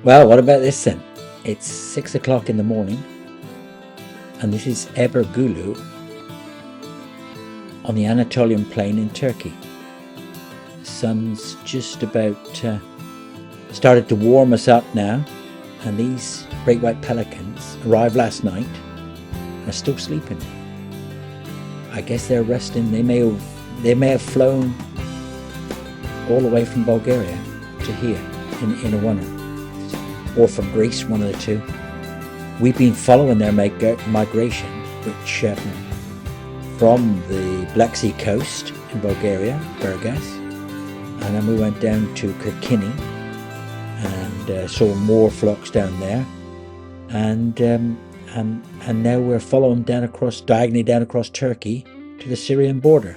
Well, what about this then? It's 6 o'clock in the morning, and this is Ebergulu on the Anatolian plain in Turkey. The sun's just about started to warm us up now, and these great white pelicans arrived last night and are still sleeping. I guess they're resting. They may have flown all the way from Bulgaria to here in a winter, or from Greece, one of the two. We've been following their migration, which from the Black Sea coast in Bulgaria, Burgas, and then we went down to Kirkini and saw more flocks down there, and now we're following diagonally down across Turkey to the Syrian border.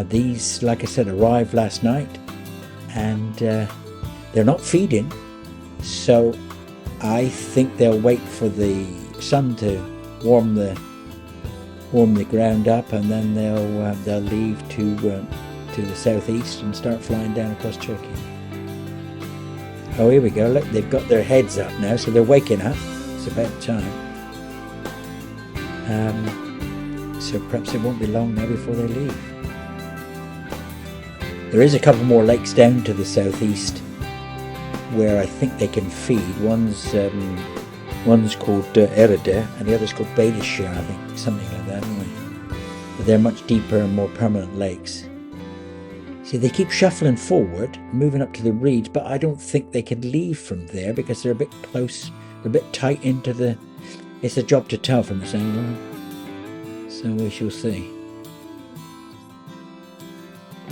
These, like I said, arrived last night, and they're not feeding, so I think they'll wait for the sun to warm the ground up, and then they'll leave to the southeast and start flying down across Turkey. Oh, here we go. Look, they've got their heads up now, so they're waking up. It's about time. So perhaps it won't be long now before they leave. There is a couple more lakes down to the southeast where I think they can feed. One's called Eride, and the other's called Beydişehir, I think, something like that anyway. But they're much deeper and more permanent lakes. See, they keep shuffling forward, moving up to the reeds, but I don't think they can leave from there because they're a bit close, they're a bit tight into the... It's a job to tell from this angle, so we shall see.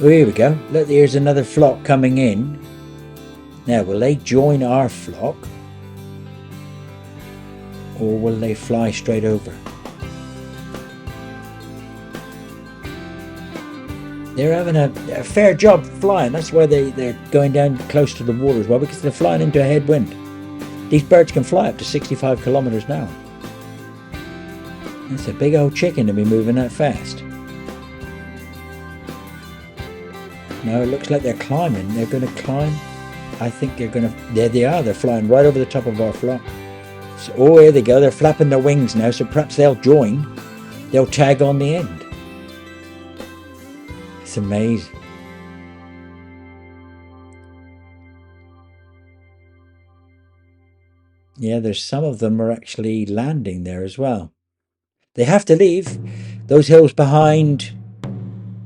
Oh, here we go. Look, here's another flock coming in. Now, will they join our flock, or will they fly straight over? They're having a fair job flying. That's why they're going down close to the water as well, because they're flying into a headwind. These birds can fly up to 65 kilometers an hour. That's a big old chicken to be moving that fast. No, it looks like they're climbing. They're going to climb. I think they're going to... There they are. They're flying right over the top of our flock. So, oh, here they go. They're flapping their wings now, so perhaps they'll join. They'll tag on the end. It's amazing. Yeah, there's some of them are actually landing there as well. They have to leave. Those hills behind,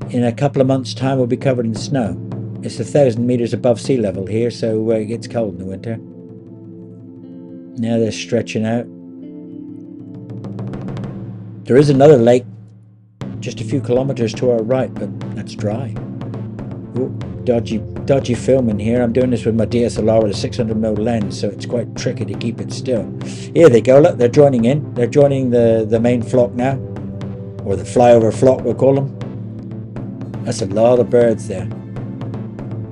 in a couple of months' time, will be covered in snow. It's 1,000 meters above sea level here, so it gets cold in the winter. Now they're stretching out. There is another lake just a few kilometers to our right, but that's dry. Ooh, dodgy filming here. I'm doing this with my DSLR with a 600mm lens, so it's quite tricky to keep it still. Here they go. Look, they're joining in. They're joining the main flock now, or the flyover flock, we'll call them. That's a lot of birds there.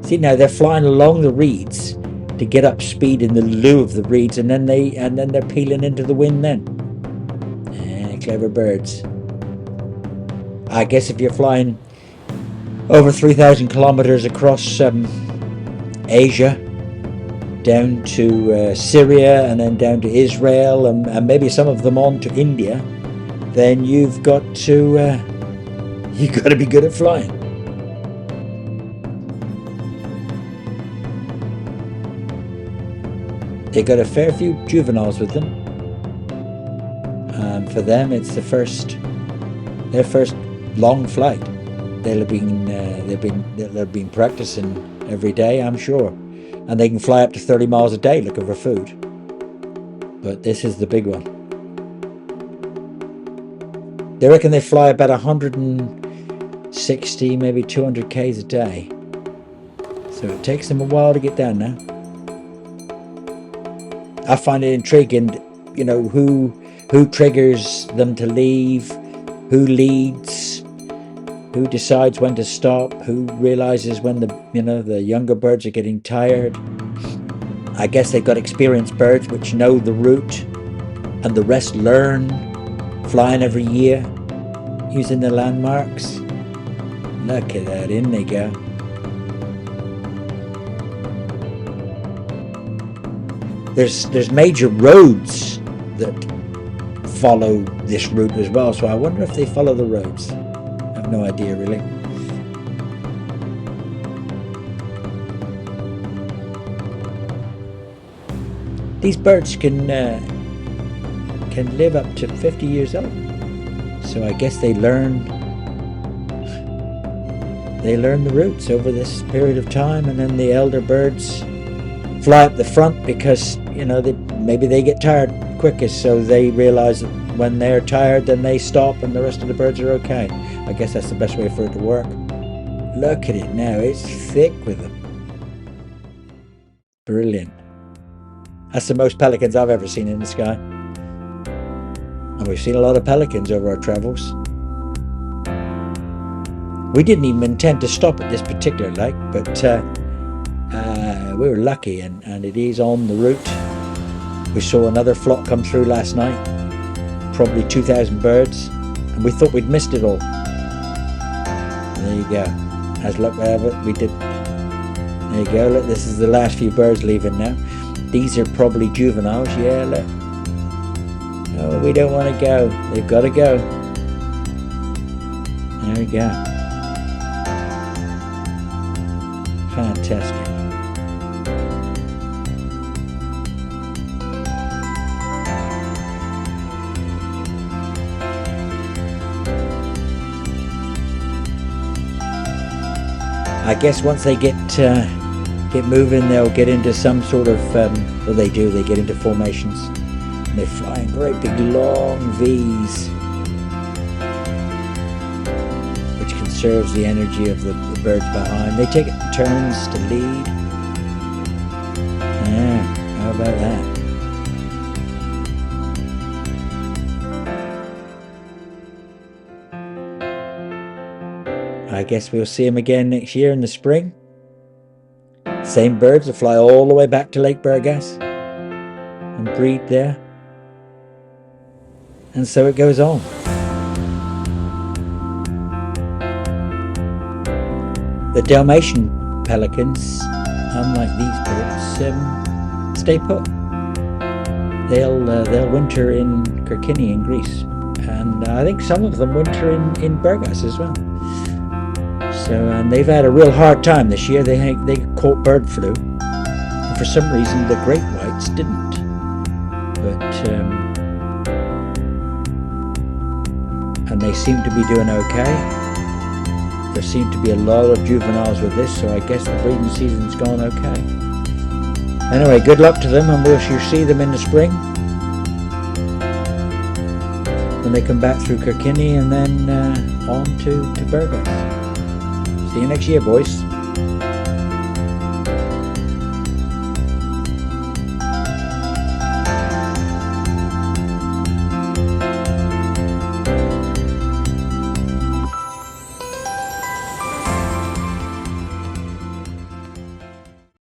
See, now they're flying along the reeds to get up speed in the lieu of the reeds, and then they're peeling into the wind then. Clever birds. I guess if you're flying over 3,000 kilometers across Asia, down to Syria, and then down to Israel, and maybe some of them on to India, then you've got to be good at flying. They got a fair few juveniles with them. For them, it's their first long flight. They'll have been practicing every day, I'm sure, and they can fly up to 30 miles a day looking for food. But this is the big one. They reckon they fly about 160, maybe 200 k's a day. So it takes them a while to get down now. I find it intriguing, you know, who triggers them to leave, who leads, who decides when to stop, who realizes when the younger birds are getting tired. I guess they've got experienced birds which know the route, and the rest learn, flying every year, using the landmarks. Look at that, in they go. there's major roads that follow this route as well, so I wonder if they follow the roads. I have no idea really. These birds can live up to 50 years old, so I guess they learn the routes over this period of time, and then the elder birds fly up the front because, you know, maybe they get tired quickest, so they realize that when they're tired then they stop and the rest of the birds are okay. I guess that's the best way for it to work. Look at it now, it's thick with them. Brilliant. That's the most pelicans I've ever seen in the sky. And we've seen a lot of pelicans over our travels. We didn't even intend to stop at this particular lake, but we were lucky, and it is on the route. We saw another flock come through last night, probably 2,000 birds, and we thought we'd missed it all. There you go. As luck would have it, we did. There you go. Look, this is the last few birds leaving now. These are probably juveniles. Yeah, look. Oh, we don't want to go. They've got to go. There we go. Fantastic. I guess once they get moving, they'll get into some sort of, well, they get into formations. And they fly in great big long V's, which conserves the energy of the birds behind. They take it turns to lead. Yeah, how about that? I guess we'll see them again next year in the spring. Same birds will fly all the way back to Lake Burgas and breed there. And so it goes on. The Dalmatian pelicans, unlike these birds, stay put. They'll winter in Kirkini in Greece, and I think some of them winter in Burgas as well. So, and they've had a real hard time this year. They caught bird flu, and for some reason the great whites didn't. But and they seem to be doing okay. There seem to be a lot of juveniles with this, so I guess the breeding season's gone okay. Anyway, good luck to them, and we'll see them in the spring when they come back through Kirkini and then on to Burgas. See you next year, boys.